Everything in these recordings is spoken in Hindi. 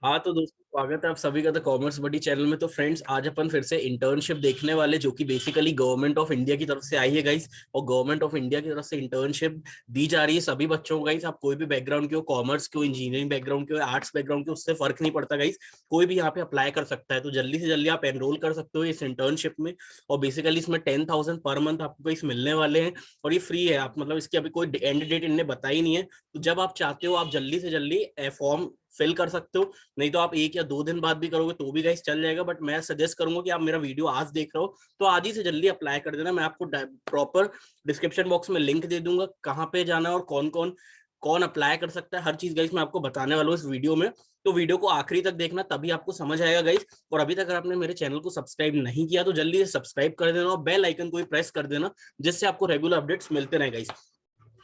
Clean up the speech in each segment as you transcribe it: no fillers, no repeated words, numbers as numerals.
हाँ तो दोस्तों, स्वागत है आप सभी का द कॉमर्स बडी चैनल में। तो फ्रेंड्स, आज अपन फिर से इंटर्नशिप देखने वाले, जो कि बेसिकली गवर्नमेंट ऑफ इंडिया की तरफ से आई है गाइस। और गवर्नमेंट ऑफ इंडिया की तरफ से इंटर्नशिप दी जा रही है सभी बच्चों को गाइस। आप कोई भी बैकग्राउंड के हो, कॉमर्स के हो, इंजीनियरिंग बैकग्राउंड के हो, आर्ट्स बैकग्राउंड के, उससे फर्क नहीं पड़ता गाइस। कोई भी यहाँ पे अप्लाई कर सकता है। तो जल्दी से जल्दी आप एनरोल कर सकते हो इस इंटर्नशिप में। और बेसिकली इसमें 10,000 पर मंथ आपको गाइस मिलने वाले हैं। और ये फ्री है। आप मतलब इसकी अभी कोई एंड डेट इनने बताई नहीं है। तो जब आप चाहते हो आप जल्दी से जल्दी फॉर्म फिल कर सकते हो। नहीं तो आप 1 या 2 दिन बाद भी करोगे तो भी गाइस चल जाएगा। बट मैं सजेस्ट करूंगा कि आप मेरा वीडियो आज देख रहे हो तो आज ही से जल्दी अप्लाई कर देना। मैं आपको प्रॉपर डिस्क्रिप्शन बॉक्स में लिंक दे दूंगा कहाँ पे जाना है और कौन कौन कौन अप्लाई कर सकता है। हर चीज गाइस मैं आपको बताने वाला हूँ इस वीडियो में। तो वीडियो को आखिरी तक देखना, तभी आपको समझ आएगा गाइस। और अभी तक अगर आपने मेरे चैनल को सब्सक्राइब नहीं किया तो जल्दी से सब्सक्राइब कर देना और बेल आइकन को भी प्रेस कर देना, जिससे आपको रेगुलर अपडेट्स मिलते रहे गाइस।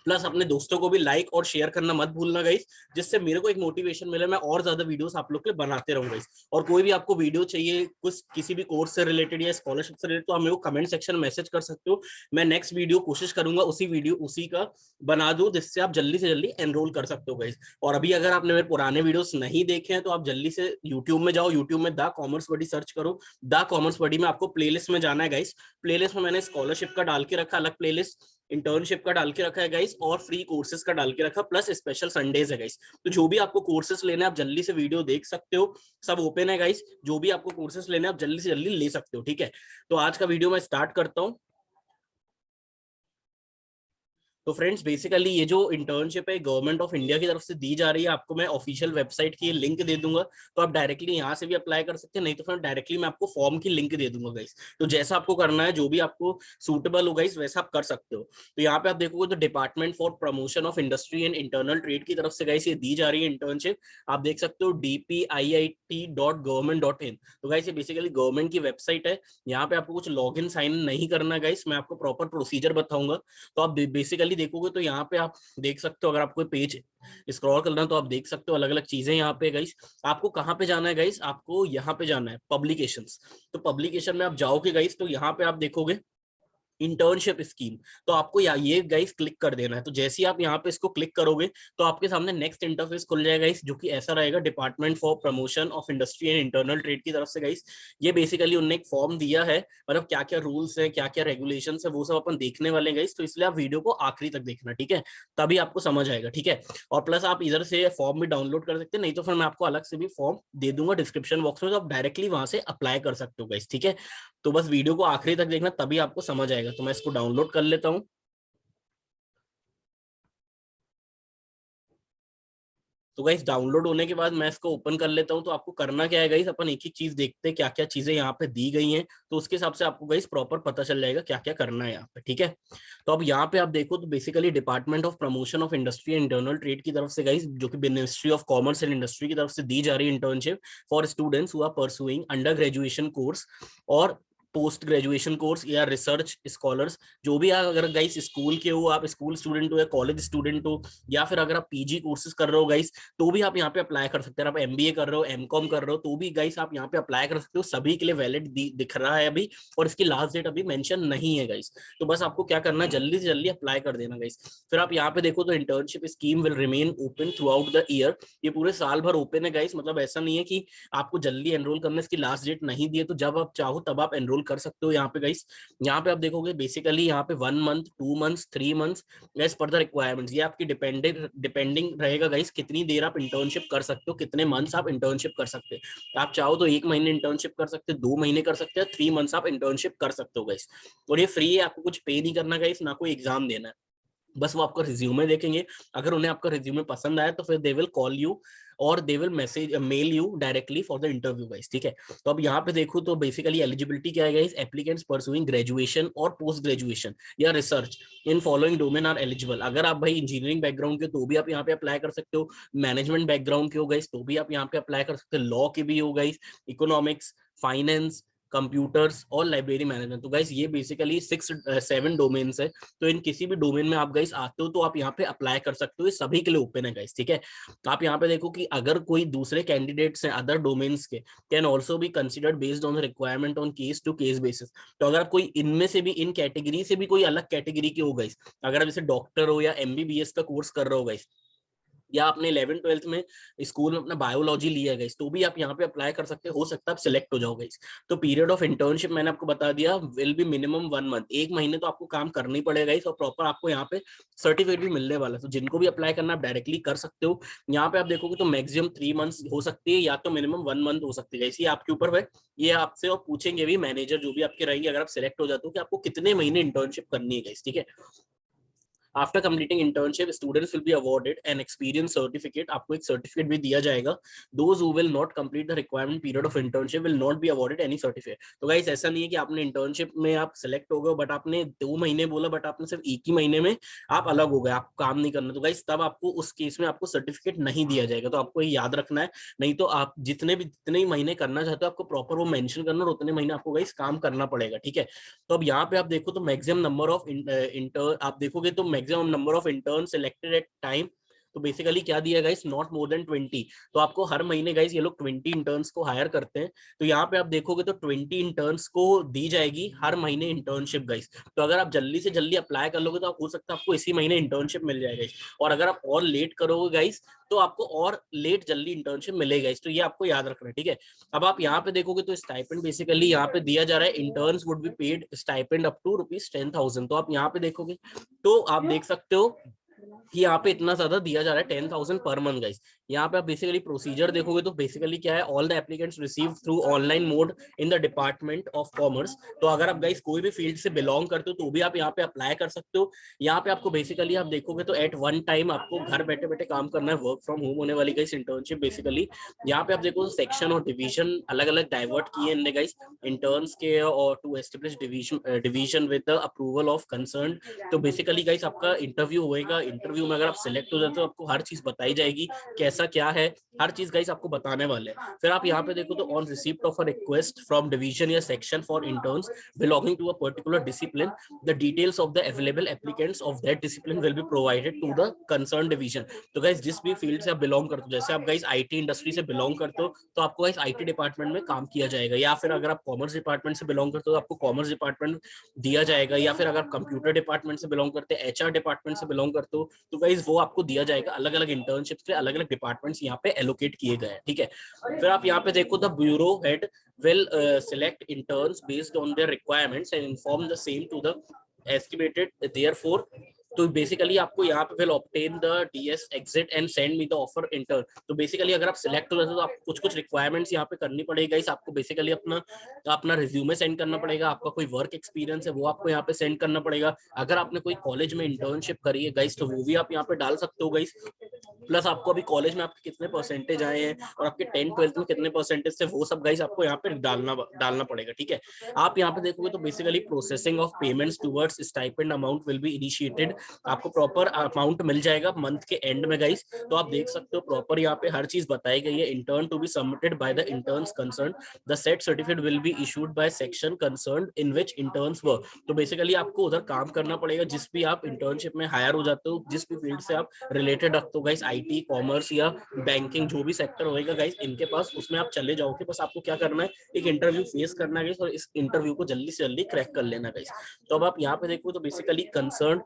प्लस अपने दोस्तों को भी लाइक और शेयर करना मत भूलना गाइस, जिससे मेरे को एक मोटिवेशन मिले, मैं और ज्यादा वीडियोस आप लोग के लिए बनाते रहूंगा गाइस। और कोई भी आपको वीडियो चाहिए कुछ किसी भी कोर्स से रिलेटेड या स्कॉलरशिप से रिलेटेड, तो आप मेरे को कमेंट सेक्शन में मैसेज कर सकते हो। मैं नेक्स्ट वीडियो कोशिश करूंगा उसी का बना दूं, जिससे आप जल्दी से जल्दी एनरोल कर सकते हो गाइस। और अभी अगर आपने मेरे पुराने वीडियोस नहीं देखे हैं तो आप जल्दी से यूट्यूब में जाओ, यूट्यूब में द कॉमर्स बडी सर्च करो। द कॉमर्स बडी में आपको प्लेलिस्ट में जाना है गाइस। प्लेलिस्ट में मैंने स्कॉलरशिप का डाल के रखा अलग प्लेलिस्ट, इंटर्नशिप का डाल के रखा है गाइस, और फ्री कोर्सेज का डाल के रखा, प्लस स्पेशल संडेज है गाइस। तो जो भी आपको कोर्सेज लेने आप जल्दी से वीडियो देख सकते हो, सब ओपन है गाइस। जो भी आपको कोर्सेज लेने आप जल्दी से जल्दी ले सकते हो, ठीक है। तो आज का वीडियो मैं स्टार्ट करता हूँ। तो फ्रेंड्स, बेसिकली ये जो इंटर्नशिप है गवर्नमेंट ऑफ इंडिया की तरफ से दी जा रही है। आपको मैं ऑफिशियल वेबसाइट की लिंक दे दूंगा, तो आप डायरेक्टली यहाँ से भी अप्लाई कर सकते हैं। नहीं तो फिर डायरेक्टली मैं आपको फॉर्म की लिंक दे दूंगा गाइस। तो जैसा आपको करना है, जो भी आपको सूटेबल हो गाइस, वैसा आप कर सकते हो। तो यहाँ पे आप देखोगे तो department for promotion of industry and internal trade की तरफ से गाइस ये दी जा रही है इंटर्नशिप। आप देख सकते हो dpiit.government.in। तो गाइस ये बेसिकली गवर्नमेंट की वेबसाइट है। यहाँ पे आपको कुछ लॉग इन साइन इन नहीं करना गाइस, मैं आपको प्रॉपर प्रोसीजर बताऊंगा। तो आप बेसिकली देखोगे तो यहाँ पे आप देख सकते हो, अगर आपको पेज स्क्रॉल करना है तो आप देख सकते हो अलग अलग चीजें यहाँ पे गाइस। आपको कहाँ पे जाना है गाइस, आपको यहाँ पे जाना है पब्लिकेशंस। तो पब्लिकेशन में आप जाओगे गाइस तो यहाँ पे आप देखोगे इंटर्नशिप स्कीम। तो आपको ये गाइस क्लिक कर देना है। तो जैसे ही आप यहाँ पे इसको क्लिक करोगे तो आपके सामने नेक्स्ट इंटरफेस खुल जाएगा गाइस, जो कि ऐसा रहेगा। Department for promotion of industry and internal trade की तरफ से गाइस ये बेसिकली उन्होंने एक फॉर्म दिया है। मतलब क्या क्या रूल्स है, क्या क्या रेगुलेशन है, वो सब अपन देखने वाले हैं गाइस। तो इसलिए आप वीडियो को आखिरी तक देखना, ठीक है, तभी आपको समझ आएगा, ठीक है। और प्लस आप इधर से फॉर्म भी डाउनलोड कर सकते हैं, नहीं तो फिर मैं आपको अलग से भी फॉर्म दे दूंगा डिस्क्रिप्शन बॉक्स में, तो आप डायरेक्टली वहां से अप्लाई कर सकते हो गाइस, ठीक है। तो बस वीडियो को आखिरी तक देखना, तभी आपको समझ आएगा। तो मैं इसको डाउनलोड कर लेता हूँ। तो गाइस डाउनलोड होने के बाद मैं इसको ओपन कर लेता हूँ। तो आपको करना क्या है गाइस, अपन एक एक चीज देखते हैं क्या क्या चीजें यहाँ पे दी गई हैं। तो उसके हिसाब से आपको गाइस प्रॉपर पता चल जाएगा क्या क्या करना है यहाँ पे, ठीक है। तो अब यहाँ पे आप देखो तो basically department of promotion of industry and internal trade की तरफ से गाइस, जो कि ministry of commerce and industry की तरफ से दी जा रही है internship for students who are pursuing under graduation course और पोस्ट ग्रेजुएशन कोर्स या रिसर्च स्कॉलर्स। जो भी अगर गाइस स्कूल के हो, आप स्कूल स्टूडेंट हो या कॉलेज स्टूडेंट हो, या फिर अगर आप पीजी कोर्सेज कर रहे हो गाइस, तो भी आप यहाँ पे अप्लाई कर सकते हैं। आप एमबीए कर रहे हो, एमकॉम कर रहे हो, तो भी गाइस आप यहाँ पे अप्लाई कर सकते हो। सभी के लिए वैलिड दिख रहा है अभी, और इसकी लास्ट डेट अभी मेंशन नहीं है गाइस। तो बस आपको क्या करना है, जल्दी से जल्दी अप्लाई कर देना गाइस। फिर आप यहाँ पे देखो तो internship scheme will remain open through out the year. ये पूरे साल भर ओपन है गाइस। मतलब ऐसा नहीं है कि आपको जल्दी एनरोल करना, इसकी लास्ट डेट नहीं दी है, तो जब आप चाहो तब आप एनरोल कर सकते हो यहाँ पे गाइस। यहाँ पे आप देखोगे बेसिकली यहाँ पे 1 month, 2 months, 3 months as per the requirements. ये आपकी डिपेंडिंग रहेगा गाइस, कितनी देर आप इंटर्नशिप कर सकते हो, कितने मंथ्स आप इंटर्नशिप कर सकते हो। आप चाहो तो 1 महीने इंटर्नशिप कर सकते हो, 2 महीने कर सकते हो, 3 मंथ्स आप इंटर्नशिप कर सकते हो गाइस। और ये फ्री है, आपको कुछ पे नहीं करना गाइस, ना कोई एग्जाम देना है। बस वो आपका रिज्यूमे देखेंगे। अगर उन्हें आपका रिज्यूमे पसंद आया तो फिर दे विल कॉल यू और they will message mail you directly for the interview guys, ठीक है। तो अब यहाँ पे देखो तो बेसिकली एलिजिबिलिटी क्या है गाइस, एप्लीकेंट्स परसुइंग ग्रेजुएशन और पोस्ट ग्रेजुएशन या research in following domain are eligible. अगर आप भाई इंजीनियरिंग बैकग्राउंड के तो भी आप यहाँ पे अप्लाई कर सकते हो। मैनेजमेंट बैकग्राउंड के हो गाइस तो भी आप यहाँ पे अप्लाई कर सकते हो। लॉ के भी हो गाइस, इकोनॉमिक्स, फाइनेंस, कंप्यूटर्स और लाइब्रेरी मैनेजमेंट। तो गाइस ये बेसिकली 6-7 डोमेन्स है। तो इन किसी भी डोमेन में आप गाइस आते हो तो आप यहाँ पे अप्लाई कर सकते हो। ये सभी के लिए ओपन है गाइस, ठीक है। आप यहाँ पे देखो कि अगर कोई दूसरे कैंडिडेट्स हैं अदर डोमेन्स के, can also be considered based on the requirement on case to case basis. तो अगर आप कोई इनमें से भी, इन कैटेगरी से भी कोई अलग कैटेगरी के हो गाइस, अगर आप जैसे डॉक्टर हो या एमबीबीएस का कोर्स कर रहे हो गाइस, या आपने 11th-12th में स्कूल में अपना बायोलॉजी लिया गाइस, तो भी आप यहाँ पे अप्लाई कर सकते हो सकता है आप सिलेक्ट हो जाओ गाइस। तो पीरियड ऑफ इंटर्नशिप मैंने आपको बता दिया विल बी मिनिमम 1 मंथ, 1 महीने तो आपको काम करना ही पड़ेगा गाइस, और प्रॉपर आपको यहाँ पे सर्टिफिकेट भी मिलने वाला है। तो जिनको भी अप्लाई करना आप डायरेक्टली कर सकते हो। यहाँ पे आप देखोगे तो मैक्सिमम 3 मंथ्स हो सकती है या तो मिनिमम 1 मंथ हो सकती है गाइस, ये आपके ऊपर है। ये आपसे और पूछेंगे भी मैनेजर जो भी आपके रहेंगे अगर आप सिलेक्ट हो जाते हो कि आपको कितने महीने इंटर्नशिप करनी है गाइस, ठीक है। After completing internship students will be awarded an experience certificate, आपको एक सर्टिफिकेट भी दिया जाएगा। Those who will not complete the requirement period of internship will not be awarded any certificate. तो गाइस ऐसा नहीं है कि आपने इंटर्नशिप में आप सिलेक्ट हो गए बट आपने 2 महीने बोला बट आपने सिर्फ 1 ही महीने में आप अलग हो गए, आपको काम नहीं करना, तो गाइस तब आपको उस केस में आपको सर्टिफिकेट नहीं दिया जाएगा। तो आपको ये याद रखना है, नहीं तो आप जितने ही महीने करना चाहते हो आपको प्रॉपर वो मेंशन करना और उतने महीने आपको गाइस काम करना पड़ेगा, ठीक है। तो अब यहाँ पे आप देखो तो मैक्सिमम नंबर ऑफ इंटर्न आप देखोगे तो maximum number of intern selected at time, तो बेसिकली क्या दिया गाइस, नॉट मोर देन 20। तो आपको हर महीने गाइस ये लोग 20 इंटर्न्स को हायर करते हैं। तो यहाँ पे आप देखोगे तो 20 इंटर्न्स को दी जाएगी हर महीने इंटर्नशिप गाइस। तो अगर आप जल्दी से जल्दी अप्लाई कर लोगे तो आप हो सकता है आपको इसी महीने इंटर्नशिप मिल जाएगा। और अगर आप और लेट करोगे गाइस तो आपको और लेट जल्दी इंटर्नशिप मिलेगा। तो ये आपको याद रखना है, ठीक है। अब आप यहाँ पे देखोगे तो स्टाइपेंड बेसिकली यहाँ पे दिया जा रहा है, interns would be paid stipend up to ₹10,000। तो आप यहाँ पे देखोगे तो आप देख सकते हो कि यहाँ पे इतना ज्यादा दिया जा रहा है 10,000 पर मंथ गाइस। यहाँ पे आप बेसिकली प्रोसीजर देखोगे तो बेसिकली क्या है, all the applicants receive through online mode in the department of commerce. तो अगर आप गाइस कोई भी फील्ड से बिलोंग करते हो तो भी आप यहाँ पे अप्लाई कर सकते हो। यहाँ पे आपको बेसिकली आप देखोगे तो एट वन टाइम आपको घर बैठे बैठे काम करना है, वर्क फ्रॉम होम होने वाली गाइस इंटर्नशिप बेसिकली। यहाँ पे आप देखो सेक्शन और डिवीजन अलग अलग डाइवर्ट किए इनने गाइस इंटर्न्स के, और to establish division with the approval of concern. तो बेसिकली गाइस आपका इंटरव्यू होएगा, इंटरव्यू में अगर आप सिलेक्ट हो जाते हो आपको हर चीज बताई जाएगी, कैसा क्या है हर चीज गाइस आपको बताने वाले हैं। फिर आप यहाँ पे देखो तो on receipt of a request from division या section for interns belonging to a particular discipline, the details of the available applicants of that discipline will be provided to the concern division. तो गाइस जिस भी फील्ड से आप बिलोंग करते हो, जैसे आप गाइस आईटी इंडस्ट्री से बिलोंग करते हो तो आपको गाइस आईटी डिपार्टमेंट में काम किया जाएगा, या फिर अगर आप कॉमर्स डिपार्टमेंट से बिलोंग करते हो तो आपको कॉमर्स डिपार्टमेंट दिया जाएगा, या फिर अगर आप कंप्यूटर डिपार्टमेंट से बिलोंग करते हैं, एचआर डिपार्टमेंट से बिलोंग करते हो तो गाइस वो आपको दिया जाएगा। अलग अलग इंटर्नशिप के अलग अलग डिपार्टमेंट्स यहाँ पे एलोकेट किए गए हैं, ठीक है। फिर आप यहाँ पे देखो the bureau head will select interns based on their requirements and inform the same to the estimated therefore। तो बेसिकली आपको यहाँ पे will obtain the DS exit and send me the offer intern. तो बेसिकली अगर आप सिलेक्ट हो जाते हो तो आपको कुछ कुछ रिक्वायरमेंट्स यहाँ पे करनी पड़ेगी। इस आपको बेसिकली अपना रिज्यूमे सेंड करना पड़ेगा, आपका कोई वर्क एक्सपीरियंस है वो आपको यहाँ पे सेंड करना पड़ेगा। अगर आपने कोई कॉलेज में इंटर्नशिप करी है गाइस तो वो भी आप यहाँ पे डाल सकते हो गाइस। प्लस आपको अभी कॉलेज में आपके कितने परसेंटेज आए हैं और आपके 10th-12th में कितने परसेंटेज थे वो सब गाइस आपको यहाँ पे डालना पड़ेगा, ठीक है। आप यहाँ पे देखोगे तो basically processing of payments towards stipend amount will be initiated. आपको प्रॉपर अमाउंट मिल जाएगा मंथ के एंड में गाइस। तो आप देख सकते हो प्रॉपर यहाँ पे हर चीज बताई गई है। Intern to be submitted by the interns concern, the set certificate will be issued by section concern in which interns work. तो बेसिकली आपको उधर काम करना पड़ेगा जिस भी आप इंटर्नशिप में हायर हो जाते हो, जिस भी फील्ड से आप रिलेटेड रखते हो गाइस, आईटी कॉमर्स या बैंकिंग जो भी सेक्टर होएगा गाइस इनके पास, उसमें आप चले जाओगे। बस आपको क्या करना है, एक इंटरव्यू फेस करना है गाइस और इस इंटरव्यू को जल्दी से जल्दी क्रैक कर लेना गाइस। तो अब आप यहाँ पे देखो तो basically concern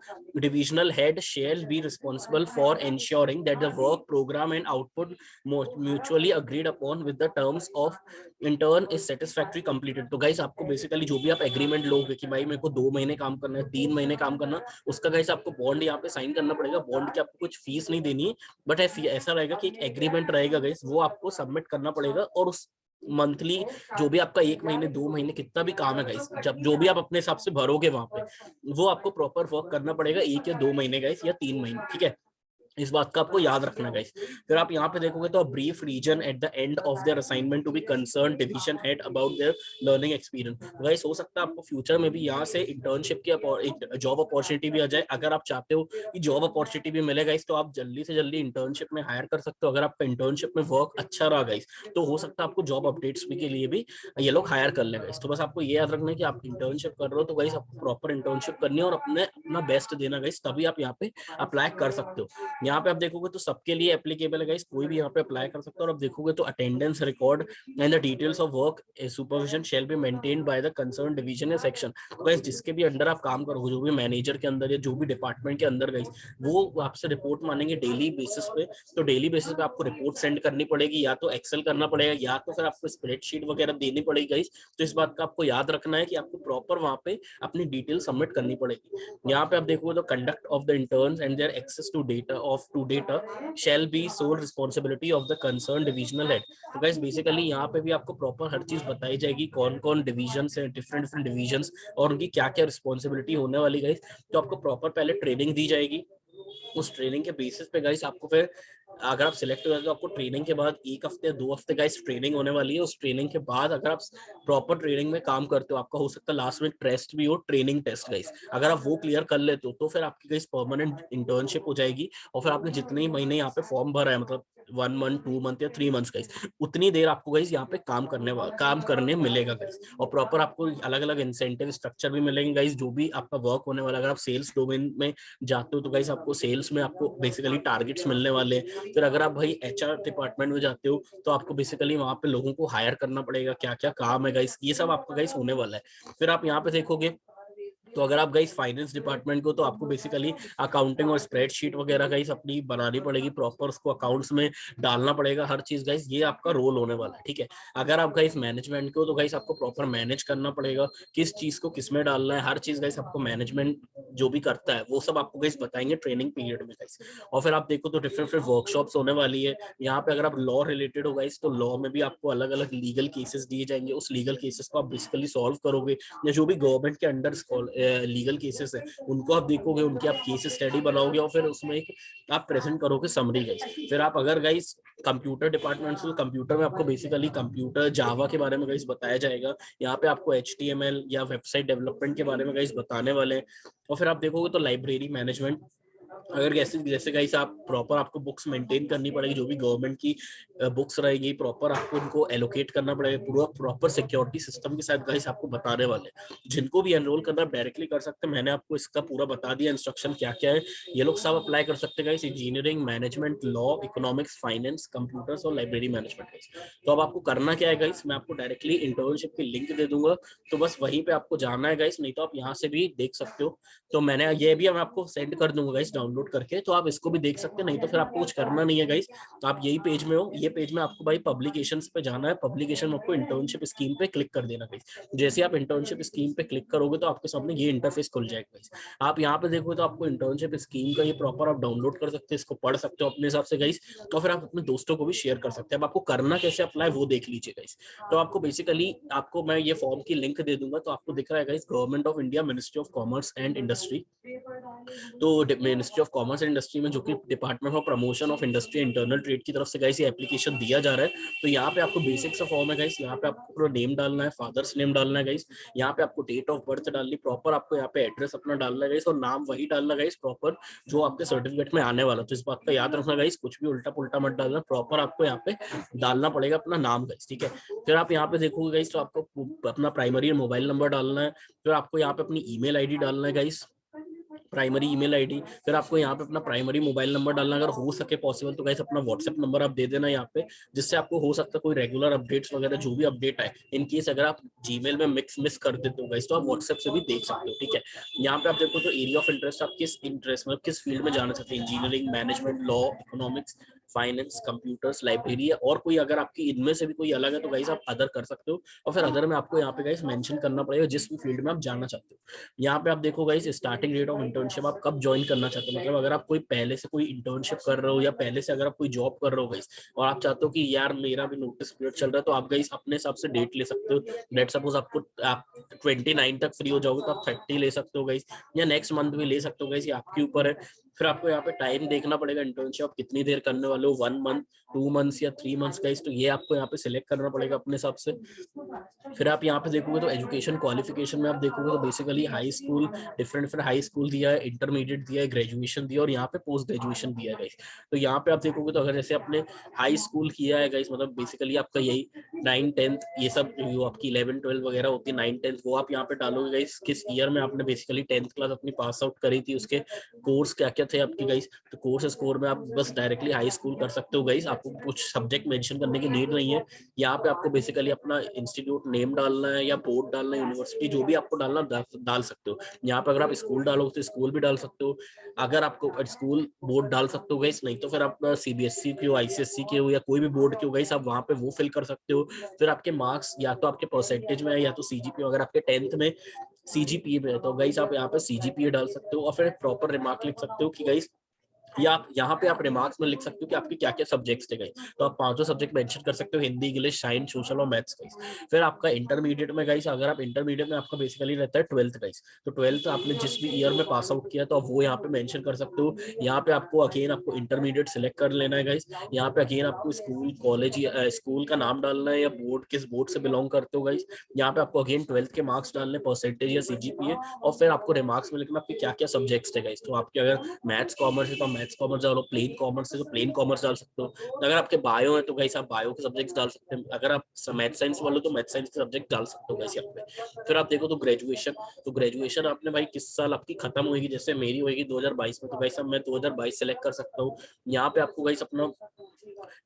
divisional head shall be responsible for ensuring that the work program and output mutually agreed upon with the terms of intern is satisfactory completed। तो गाइस आपको बेसिकली जो भी आप एग्रीमेंट लोगे कि भाई मेरे को 2 महीने काम करना है, 3 महीने काम करना, उसका गाइस आपको बॉन्ड यहाँ पे साइन करना पड़ेगा। बॉन्ड की आपको कुछ फीस नहीं देनी है, बट ऐसा रहेगा कि एक एग्रीमेंट रहेगा गाइस वो आपको सबमिट करना पड़ेगा। और उस मंथली जो भी आपका 1 महीने 2 महीने कितना भी काम है गाइस, जब जो भी आप अपने हिसाब से भरोगे वहां पे वो आपको प्रॉपर वर्क करना पड़ेगा 1 या 2 महीने गाइस या 3 महीने, ठीक है। इस बात का आपको याद रखना गाइस। फिर आप यहाँ पे देखोगे तो brief reason at the end of their assignment to be concern division head about their learning experience. Guys हो सकता है आपको फ्यूचर में भी यहाँ से इंटर्नशिप की एक जॉब अपॉर्चुनिटी भी आ जाए। अगर आप चाहते हो कि जॉब अपॉर्चुनिटी भी मिले गाइस तो आप जल्दी से जल्दी इंटर्नशिप में हायर कर सकते हो। अगर आपका इंटर्नशिप में वर्क अच्छा रहा गाइस तो हो सकता है आपको जॉब अपडेट्स भी के लिए भी ये लोग हायर कर ले गाइस। तो बस आपको ये याद रखना है कि आप इंटर्नशिप कर रहे हो तो गाइस आपको प्रॉपर इंटर्नशिप करनी है और अपना बेस्ट देना गाइस, तभी आप यहाँ पे अप्लाई कर सकते हो। यहाँ पे आप देखोगे तो सबके लिए एप्लीकेबल है गाइस, कोई भी यहाँ पे अप्लाई कर सकता है। और आप देखोगे तो attendance record and the details of work supervision shall be maintained by the concern division या सेक्शन। तो गाइस जिसके भी अंडर आप काम करोगे, जो भी मैनेजर के अंदर या जो भी डिपार्टमेंट के अंदर गाइस, वो आपसे रिपोर्ट मांगेंगे डेली बेसिस पे। तो डेली बेसिस पे आपको रिपोर्ट सेंड करनी पड़ेगी, या तो एक्सेल करना पड़ेगा या तो फिर आपको स्प्रेडशीट वगैरह देनी पड़ेगी गाइस। तो इस बात का आपको याद रखना है कि आपको प्रॉपर वहां पे अपनी डिटेल सबमिट करनी पड़ेगी। यहाँ पे आप देखोगे तो conduct of the interns and their access to data shall be sole responsibility of the concern divisional head. तो गाइस बेसिकली यहाँ पे भी आपको प्रॉपर हर चीज बताई जाएगी, कौन कौन डिविजन है, डिफरेंट डिफरेंट डिविजन और उनकी क्या क्या रिस्पॉन्सिबिलिटी होने वाली गाइस। तो आपको प्रॉपर पहले ट्रेनिंग दी जाएगी, उस ट्रेनिंग के बेसिस पे गाइस आपको फिर अगर आप सिलेक्ट हो जाते हो, आपको ट्रेनिंग के बाद 1 हफ्ते 2 हफ्ते गाइस ट्रेनिंग होने वाली है। उस ट्रेनिंग के बाद अगर आप प्रॉपर ट्रेनिंग में काम करते हो, आपका हो सकता है लास्ट में टेस्ट भी हो, ट्रेनिंग टेस्ट गाइस। अगर आप वो क्लियर कर लेते हो तो फिर आपकी गाइस परमानेंट इंटर्नशिप हो जाएगी। और फिर आपने जितने ही महीने यहाँ पे फॉर्म भरा है, मतलब 1 मंथ 2 मंथ या 3 मंथ्स गाइस, उतनी देर आपको गाइस यहाँ पे काम करने मिलेगा गाइस। और प्रॉपर आपको अलग अलग इंसेंटिव स्ट्रक्चर भी मिलेंगे गाइस, जो भी आपका वर्क होने वाला। अगर आप सेल्स डोमेन में जाते हो तो गाइस आपको सेल्स में आपको बेसिकली टारगेट्स मिलने वाले हैं। फिर अगर आप भाई एचआर डिपार्टमेंट में जाते हो तो आपको बेसिकली वहां पे लोगों को हायर करना पड़ेगा, क्या क्या काम है गाइस, ये सब आपका गाइस होने वाला है। फिर आप यहाँ पे देखोगे तो अगर आप गाइस फाइनेंस डिपार्टमेंट को, तो आपको बेसिकली अकाउंटिंग और स्प्रेडशीट वगैरह गाइस अपनी बनानी पड़ेगी, प्रॉपर उसको अकाउंट्स में डालना पड़ेगा हर चीज गाइस, ये आपका रोल होने वाला है, ठीक है। अगर आप गाइस मैनेजमेंट को, तो गाइस आपको प्रॉपर मैनेज करना पड़ेगा, किस चीज को किसमें डालना है, हर चीज गाइस आपको मैनेजमेंट जो भी करता है वो सब आपको गाइस बताएंगे ट्रेनिंग पीरियड में गाइस। और फिर आप देखो तो डिफरेंट डिफरेंट वर्कशॉप्स होने वाली है यहाँ पे। अगर आप लॉ रिलेटेड हो गाइस, तो लॉ में भी आपको अलग अलग लीगल केसेस दिए जाएंगे, उस लीगल केसेस को आप बेसिकली सॉल्व करोगे, या जो भी गवर्नमेंट के अंडर लीगल केसेस है उनको आप देखोगे, उनकी आप केस स्टडी बनाओगे और फिर उसमें एक आप प्रेजेंट करोगे समरी गाइस। फिर आप अगर गाइस कंप्यूटर डिपार्टमेंट से, कंप्यूटर में आपको बेसिकली कंप्यूटर जावा के बारे में गाइस बताया जाएगा। यहाँ पे आपको HTML या वेबसाइट डेवलपमेंट के बारे में गाइस बताने वाले हैं। और फिर आप देखोगे तो लाइब्रेरी मैनेजमेंट, अगर जैसे जैसे गाइस आप प्रॉपर आपको बुक्स मेंटेन करनी पड़ेगी, जो भी गवर्नमेंट की बुक्स रहेगी प्रॉपर आपको उनको एलोकेट करना पड़ेगा, पूरा प्रॉपर सिक्योरिटी सिस्टम के साथ गाइस आपको बताने वाले हैं। जिनको भी एनरोल करना है डायरेक्टली कर सकते हैं, मैंने आपको इसका पूरा बता दिया इंस्ट्रक्शन क्या क्या है, ये लोग सब अप्लाई कर सकते हैं guys. Engineering, management, law, economics, finance, computers और लाइब्रेरी मैनेजमेंट। तो अब आपको करना क्या है गाइस, मैं आपको डायरेक्टली इंटर्नशिप की लिंक दे दूंगा, तो बस वहीं पे आपको जाना है गाइस, नहीं तो आप यहाँ से भी देख सकते हो। तो मैंने ये भी मैं आपको सेंड कर दूंगा गाइस डाउनलोड करके, तो आप इसको भी देख सकते हैं, नहीं तो फिर आपको कुछ करना नहीं है गाइस। आप यही पेज में हो, ये पेज में आपको भाई पब्लिकेशंस पे जाना है, पब्लिकेशन में आपको इंटर्नशिप स्कीम पे क्लिक कर देना गाइस। जैसे आप इंटर्नशिप स्कीम पे क्लिक करोगे तो आपके सामने ये इंटरफेस खुल जाएगा गाइस। आप यहाँ पे देखोगे तो आपको इंटर्नशिप स्कीम का ये प्रॉपर आप डाउनलोड कर सकते हैं, इसको पढ़ सकते हो अपने हिसाब से गाइस, और फिर आप अपने दोस्तों को भी शेयर कर सकते हैं। अब आपको करना कैसे अप्लाई वो देख लीजिए गाइस। तो आपको बेसिकली आपको मैं ये फॉर्म की लिंक दे दूंगा, तो आपको दिख रहा है guys government of India, ministry of commerce and industry. तो ministry of commerce and industry में, जो कि department of promotion of industry internal trade की तरफ से गाइस ये एप्लीकेशन दिया जा रहा है। तो यहाँ पे आपको बेसिक सा फॉर्म है गाइस, यहाँ पे आपको पूरा नेम डालना है, फादर्स नेम डालना है गाइस, यहाँ पे आपको डेट ऑफ बर्थ डालनी, प्रॉपर आपको यहाँ पे एड्रेस अपना डालना है गाइस, और नाम वही डालना गाइस प्रॉपर जो आपके सर्टिफिकेट में आने वाला। तो इस बात का याद रखना गाइस, कुछ भी उल्टा पुल्टा मत डालना, प्रॉपर आपको यहाँ पे डालना पड़ेगा अपना नाम गाइस, ठीक है। फिर आप यहाँ पे देखोगे गाइस, तो आपको अपना प्राइमरी मोबाइल नंबर डालना है, फिर आपको यहाँ पे अपनी ईमेल आईडी डालना है गाइस, प्राइमरी ईमेल आईडी। फिर आपको यहाँ पे अपना प्राइमरी मोबाइल नंबर डालना, अगर हो सके पॉसिबल तो गाइस अपना व्हाट्सएप नंबर आप दे देना यहाँ पे, जिससे आपको हो सकता है कोई रेगुलर अपडेट्स वगैरह जो भी अपडेट है, इन केस अगर आप जीमेल में मिस कर देते हो गाइस, तो आप व्हाट्सएप से भी देख सकते हो, ठीक है। यहाँ पे आप देखो तो एरिया ऑफ इंटरेस्ट, आप किस इंटरेस्ट मतलब किस फील्ड में जाना चाहते हैं, engineering, management, law, economics, finance, computers, library, और कोई अगर आपकी इनमें से भी कोई अलग है तो गाइस आप अदर कर सकते हो। और फिर अदर में आपको यहाँ पे गाइस मेंशन करना पड़ेगा जिस भी फील्ड में आप जाना चाहते हो। यहाँ पे आप देखो guys starting date of internship, आप कब ज्वाइन करना चाहते हो, मतलब अगर आप कोई पहले से कोई इंटर्नशिप कर रहे हो या पहले से अगर आप कोई जॉब कर रहे हो गाइस, और आप चाहते हो कि यार मेरा भी नोटिस पीरियड चल रहा है, तो आप गाइस अपने हिसाब से डेट ले सकते हो। लेट सपोज आप 29 तक फ्री हो जाओगे तो आप 30 ले सकते हो गाइस, या नेक्स्ट मंथ भी ले सकते हो गाइस, ये आपके ऊपर है। फिर आपको यहाँ पे टाइम देखना पड़ेगा, इंटर्नशिप आप कितनी देर करने वाले हो, 1 मंथ, 2 मंथ्स या 3 मंथ्स गाइस, तो ये आपको यहाँ पे सिलेक्ट करना पड़ेगा अपने हिसाब से। फिर आप यहाँ पे देखोगे तो एजुकेशन क्वालिफिकेशन में आप देखोगे तो basically high school, different high school दिया है, इंटरमीडिएट दिया है, ग्रेजुएशन दिया है और यहाँ पे पोस्ट ग्रेजुएशन दिया है गाइस। तो यहाँ पे आप देखोगे तो अगर जैसे आपने हाई स्कूल किया है गाइस, मतलब बेसिकली आपका यही 9th 10th ये सब जो आपकी 11th 12th वगैरह होती है, 9th 10th वो आप यहाँ पे डालोगे गाइस, किस ईयर में आपने बेसिकली 10th क्लास अपनी पास आउट करी थी, उसके कोर्स क्या क्या थे आपके गाइस। तो कोर्स स्कोर में आप बस डायरेक्टली हाई स्कूल कर सकते हो गाइस, आपको कुछ सब्जेक्ट मेंशन करने की नीड नहीं है। यहाँ पे आपको बेसिकली अपना इंस्टीट्यूट नेम डालना है या बोर्ड डालना है, यूनिवर्सिटी जो भी आपको डालना डाल सकते हो। यहाँ पे अगर आप स्कूल डालोगे तो स्कूल भी डाल सकते हो, अगर आपको स्कूल बोर्ड डाल सकते हो गाइस, नहीं तो फिर आप सीबीएसई के हो, आईसीएसई के हो या कोई भी बोर्ड के हो गाइस, आप वहाँ पे वो फिल कर सकते हो। फिर आपके मार्क्स या तो आपके परसेंटेज में है या तो सीजीपीए, अगर आपके 10th में सीजीपीए में है तो गाइस आप यहाँ पे सीजीपीए डाल सकते हो और फिर प्रॉपर रिमार्क लिख सकते हो कि गाइस, या आप यहाँ पे आप रिमार्क्स में लिख सकते हो कि आपके क्या क्या सब्जेक्ट्स थे गाइस। तो आप 5 सब्जेक्ट मेंशन कर सकते हो, हिंदी, इंग्लिश, साइंस, सोशल और मैथ्स गाइस। फिर आपका इंटरमीडिएट में गाइस, अगर आप इंटरमीडिएट में आपका बेसिकली रहता है 12th गाइस, तो 12th आपने जिस भी ईयर में पास आउट किया तो आप वो यहाँ पे मेंशन कर सकते हो। यहाँ पे आपको अगेन आपको इंटरमीडिएट सिलेक्ट कर लेना है गाइस। यहाँ पे अगेन आपको स्कूल, कॉलेज, स्कूल का नाम डालना है या बोर्ड, किस बोर्ड से बिलोंग करते हो गाइस। यहाँ पे आपको अगेन 12th के मार्क्स डालने, परसेंटेज या सीजीपीए, और फिर आपको रिमार्क्स में लिखना आपके क्या क्या सब्जेक्ट्स थे गाइस। तो आपके अगर मैथ्स कॉमर्स है तो मैथ्स कॉमर्स डालो, प्लेन कॉमर्स है तो प्लेन कॉमर्स डाल सकते हो, अगर आपके बायो है तो गाइस आप बायो के सब्जेक्ट्स डाल सकते हैं, अगर आप मैथ साइंस वाले तो मैथ साइंस के सब्जेक्ट डाल सकते हो गाइस यहाँ पे। फिर आप देखो तो ग्रेजुएशन, तो ग्रेजुएशन आपने भाई किस साल आपकी खत्म होगी, जैसे मेरी होगी 2022 में, तो गाइस अब मैं 2022 सेलेक्ट कर सकता हूँ। यहाँ पे आपको गाइस अपना,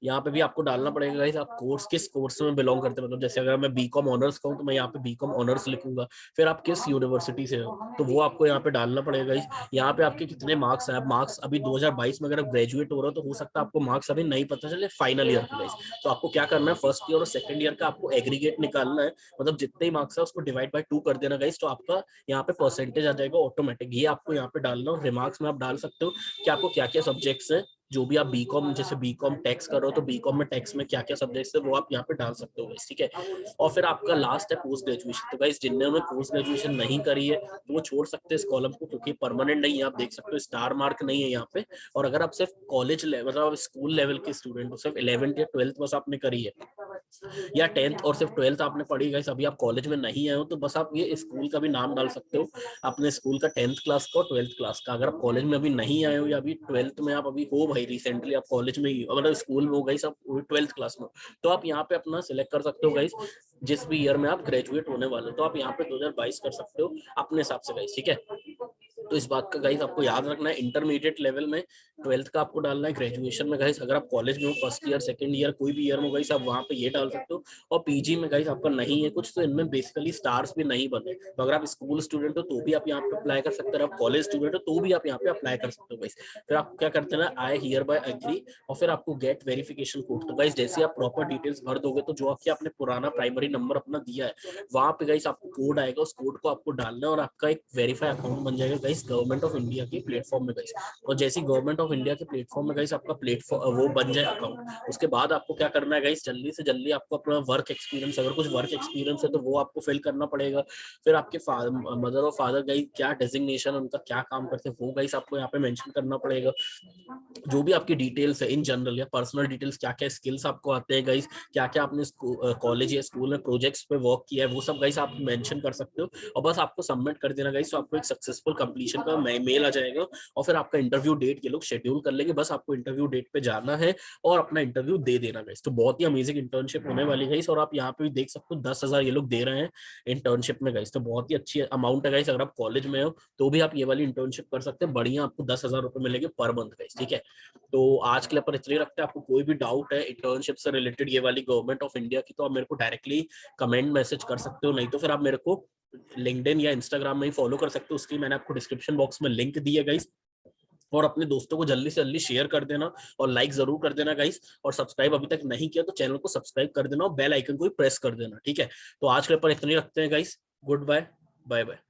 यहाँ पे भी आपको डालना पड़ेगा गाइस आप कोर्स, किस कोर्स में बिलोंग करते हैं, मतलब जैसे अगर मैं बीकॉम ऑनर्स कहूँ तो मैं यहाँ पे बीकॉम ऑनर्स लिखूंगा। फिर आप किस यूनिवर्सिटी से हो तो वो आपको यहाँ पे डालना पड़ेगा गाइस। यहाँ पे आपके कितने मार्क्स है, मार्क्स अभी 2022 में अगर आप ग्रेजुएट हो रहे हो तो हो सकता है आपको मार्क्स अभी नहीं पता चले फाइनल ईयर के गाइस। तो आपको क्या करना है, फर्स्ट ईयर और सेकंड ईयर का आपको एग्रीगेट निकालना है, मतलब जितने ही मार्क्स है उसको डिवाइड बाय 2 कर देना गाइस, तो आपका यहाँ पे परसेंटेज आ जाएगा ऑटोमेटिक। ये आपको यहाँ पे डालना, और रिमार्क्स में आप डाल सकते हो कि आपको क्या क्या सब्जेक्ट्स है, जो भी आप बीकॉम, जैसे बीकॉम टैक्स करो तो बीकॉम में टैक्स में क्या क्या सब्जेक्ट्स है वो आप यहाँ पे डाल सकते हो गाइस, ठीक है। और फिर आपका लास्ट है पोस्ट ग्रेजुएशन। तो गाइस जिन्होंने पोस्ट ग्रेजुएशन नहीं करी है तो वो छोड़ सकते हैं इस कॉलम को, क्योंकि परमानेंट नहीं है, आप देख सकते हो स्टार मार्क नहीं है यहाँ पे। और अगर आप सिर्फ कॉलेज लेवल, मतलब स्कूल लेवल के स्टूडेंट हो, सिर्फ 11th या 12th बस आपने करी है या 10th और सिर्फ 12th आपने पढ़ी गाइस, अभी आप कॉलेज में नहीं आए हो, तो बस आप ये स्कूल का भी नाम डाल सकते हो, अपने स्कूल का 10th क्लास का और 12th क्लास का। अगर आप कॉलेज में अभी नहीं आए हो या अभी 12th में आप अभी हो भाई, रिसेंटली आप कॉलेज में ही मतलब स्कूल में हो गाइस, आप 12th क्लास में, तो आप यहाँ पे अपना सिलेक्ट कर सकते हो गाइस, जिस भी ईयर में आप ग्रेजुएट होने वाले हो, तो आप यहाँ पे 2022 कर सकते हो अपने हिसाब से गाइस, ठीक है। तो इस बात का गाइस आपको याद रखना है, इंटरमीडिएट लेवल में 12th का आपको डालना है, ग्रेजुएशन में गाइस अगर आप कॉलेज में हो, फर्स्ट ईयर, सेकंड ईयर, कोई भी ईयर में गाइस आप वहां पे ये डाल सकते हो। और पीजी में गाइस आपका नहीं है कुछ, तो इनमें बेसिकली स्टार्स भी नहीं बने, तो अगर आप स्कूल स्टूडेंट हो तो भी आप यहाँ पे अप्लाई कर सकते हो, आप कॉलेज स्टूडेंट हो तो भी आप यहाँ पे अप्लाई कर सकते हो गाइस। फिर आप क्या करते हैं ना, आई हियर बाय एग्री, और फिर आपको गेट वेरिफिकेशन कोड। तो गाइस जैसे आप प्रॉपर डिटेल्स भर दोगे तो जो आपने पुराना प्राइमरी नंबर अपना दिया है वहां पे गाइस आपको कोड आएगा, उस कोड को आपको डालना है और आपका एक वेरीफाई अकाउंट बन जाएगा गाइस गवर्नमेंट ऑफ इंडिया के प्लेटफॉर्म में गाइस। और जैसे गवर्नमेंट ऑफ इंडिया के प्लेटफॉर्म में गाइस आपका प्लेटफॉर्म वो बन जाए अकाउंट, उसके बाद आपको क्या करना है गाइस, जल्दी से जल्दी आपको अपना वर्क एक्सपीरियंस, अगर कुछ वर्क एक्सपीरियंस है तो वो आपको फिल करना पड़ेगा। फिर आपके मदर और फादर गाइस क्या डेजिग्नेशन, उनका क्या काम करते हैं वो गाइस आपको यहाँ पे मेंशन करना पड़ेगा। जो भी आपकी डिटेल्स है इन जनरल या पर्सनल डिटेल्स, क्या क्या स्किल्स आपको आते हैं गाइस, क्या क्या आपने कॉलेज या स्कूल में प्रोजेक्ट्स पे वर्क किया है, वो सब गाइस आप मेंशन कर सकते हो। और बस आपको सबमिट कर देना गाइस, तो आपको एक सक्सेसफुल कंप्लीशन का मेल आ जाएगा, और फिर आपका इंटरव्यू डेट ये लोग शेड्यूल कर लेंगे। बस आपको इंटरव्यू डेट पे जाना है और अपना इंटरव्यू दे देना गाइस। तो बहुत ही अमेजिंग इंटर्नशिप होने वाली है गाइस, और आप यहाँ पे भी देख सकते हो 10,000 ये लोग दे रहे हैं इंटर्नशिप में गाइस, तो बहुत ही अच्छी अमाउंट है गाइस। अगर आप कॉलेज में हो तो भी आप ये वाली इंटर्नशिप कर सकते हैं, बढ़िया आपको 10,000 रुपए मिलेंगे पर मंथ गाइस, ठीक है। तो आज के लिए पर इतना ही रखते हैं, आपको कोई भी डाउट है इंटर्नशिप से रिलेटेड ये वाली गवर्नमेंट ऑफ इंडिया की, तो आप मेरे को डायरेक्टली कमेंट मैसेज कर सकते हो, नहीं तो फिर आप मेरे को लिंक्डइन या इंस्टाग्राम में ही फॉलो कर सकते हो, उसकी मैंने आपको डिस्क्रिप्शन बॉक्स में लिंक दी है गाइस। और अपने दोस्तों को जल्दी से जल्दी शेयर कर देना और लाइक जरूर कर देना गाइस, और सब्सक्राइब अभी तक नहीं किया तो चैनल को सब्सक्राइब कर देना और बेल आइकन को भी प्रेस कर देना, ठीक है। तो आज के लिए पर इतना ही रखते हैं guys, good bye, bye bye.